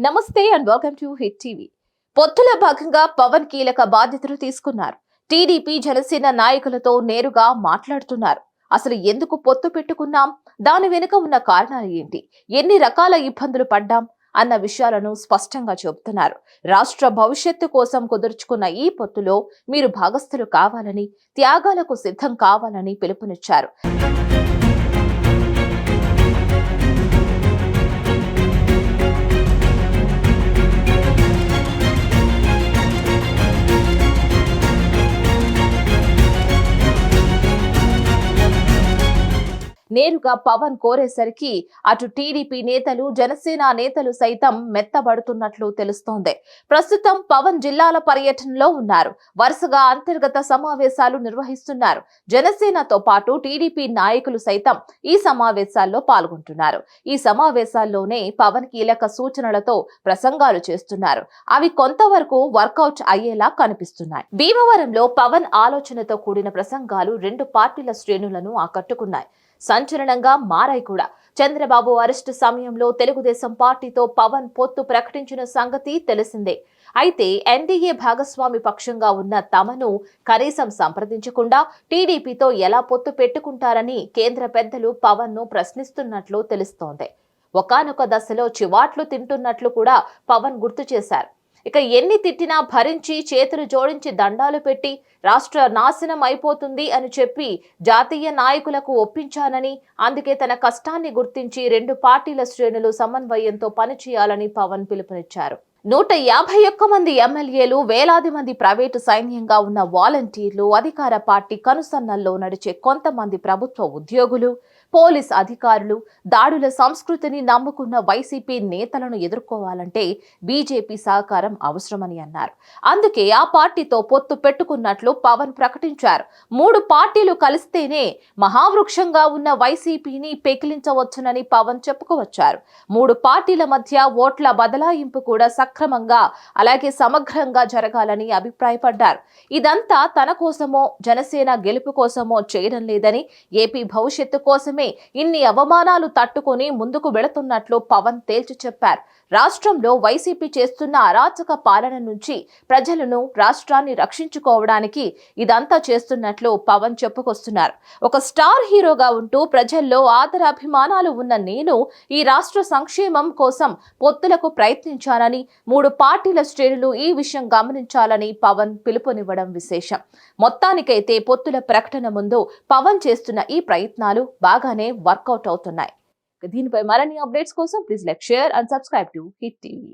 నమస్తే and welcome to hit TV. పొత్తుల భాగంగా పవన్ కీలక బాధ్యతలు తీసుకున్నారు. టీడీపీ జనసేన నాయకులతో నేరుగా మాట్లాడుతున్నారు. అసలు ఎందుకు పొత్తు పెట్టుకున్నాం, దాని వెనుక ఉన్న కారణాలు ఏంటి, ఎన్ని రకాల ఇబ్బందులు పడ్డాం అన్న విషయాలను స్పష్టంగా చెబుతున్నారు. రాష్ట్ర భవిష్యత్తు కోసం కుదుర్చుకున్న ఈ పొత్తులో మీరు భాగస్థులు కావాలని, త్యాగాలకు సిద్ధం కావాలని పిలుపునిచ్చారు. నేరుగా పవన్ కోరేసరికి అటు టీడీపీ నేతలు, జనసేన నేతలు సైతం మెత్తబడుతున్నట్లు తెలుస్తోంది. ప్రస్తుతం పవన్ జిల్లాల పర్యటనలో ఉన్నారు. వరుసగా అంతర్గత సమావేశాలు నిర్వహిస్తున్నారు. జనసేనతో పాటు టీడీపీ నాయకులు సైతం ఈ సమావేశాల్లో పాల్గొంటున్నారు. ఈ సమావేశాల్లోనే పవన్ కీలక సూచనలతో ప్రసంగాలు చేస్తున్నారు. అవి కొంతవరకు వర్కౌట్ అయ్యేలా కనిపిస్తున్నాయి. భీమవరంలో పవన్ ఆలోచనతో కూడిన ప్రసంగాలు రెండు పార్టీల శ్రేణులను ఆకట్టుకున్నాయి. సంచలనంగా మారాయి కూడా. చంద్రబాబు అరెస్టు సమయంలో తెలుగుదేశం పార్టీతో పవన్ పొత్తు ప్రకటించిన సంగతి తెలిసిందే. అయితే ఎన్డీఏ భాగస్వామి పక్షంగా ఉన్న తమను కనీసం సంప్రదించకుండా టీడీపీతో ఎలా పొత్తు పెట్టుకుంటారని కేంద్ర పెద్దలు పవన్ ను ప్రశ్నిస్తున్నట్లు తెలుస్తోంది. ఒకానొక దశలో చివాట్లు తింటున్నట్లు కూడా పవన్ గుర్తు చేశారు. ఇక ఎన్ని తిట్టినా భరించి చేతులు జోడించి దండాలు పెట్టి రాష్ట్ర నాశనం అయిపోతుంది అని చెప్పి జాతీయ నాయకులకు ఒప్పించానని, అందుకే తన కష్టాన్ని గుర్తించి రెండు పార్టీల శ్రేణులు సమన్వయంతో పనిచేయాలని పవన్ పిలుపునిచ్చారు. 151 మంది ఎమ్మెల్యేలు, వేలాది మంది ప్రైవేటు సైన్యంగా ఉన్న వాలంటీర్లు, అధికార పార్టీ కనుసన్నల్లో నడిచే కొంతమంది ప్రభుత్వ ఉద్యోగులు, పోలీస్ అధికారులు, దాడుల సంస్కృతిని నమ్ముకున్న వైసీపీ నేతలను ఎదుర్కోవాలంటే బీజేపీ సహకారం అవసరమని అన్నారు. అందుకే ఆ పార్టీతో పొత్తు పెట్టుకున్నట్లు పవన్ ప్రకటించారు. 3 పార్టీలు కలిస్తేనే మహావృక్షంగా ఉన్న వైసీపీని పెకిలించవచ్చునని పవన్ చెప్పుకోవచ్చారు. 3 పార్టీల మధ్య ఓట్ల బదలాయింపు కూడా సక్రమంగా, అలాగే సమగ్రంగా జరగాలని అభిప్రాయపడ్డారు. ఇదంతా తన కోసమో, జనసేన గెలుపు కోసమో చేయడం లేదని, ఏపీ భవిష్యత్తు కోసమే ఇన్ని అవమానాలు తట్టుకొని ముందుకు వెళుతున్నట్లు పవన్ తేల్చి చెప్పారు. రాష్ట్రంలో వైసీపీ చేస్తున్న అరాచక పాలన నుంచి ప్రజలను, రాష్ట్రాన్ని రక్షించుకోవడానికి ఇదంతా చేస్తున్నట్లు పవన్ చెప్పుకొస్తున్నారు. ఒక స్టార్ హీరోగా ఉంటూ ప్రజల్లో ఆదరాభిమానాలు ఉన్న నేను ఈ రాష్ట్ర సంక్షేమం కోసం పొత్తులకు ప్రయత్నించానని, 3 పార్టీల శ్రేణులు ఈ విషయం గమనించాలని పవన్ పిలుపునివ్వడం విశేషం. మొత్తానికైతే పొత్తుల ప్రకటన ముందు పవన్ చేస్తున్న ఈ ప్రయత్నాలు బాగానే వర్కౌట్ అవుతున్నాయి. దీనిపై మరిన్ని అప్డేట్స్ కోసం please like, share and subscribe to hit TV.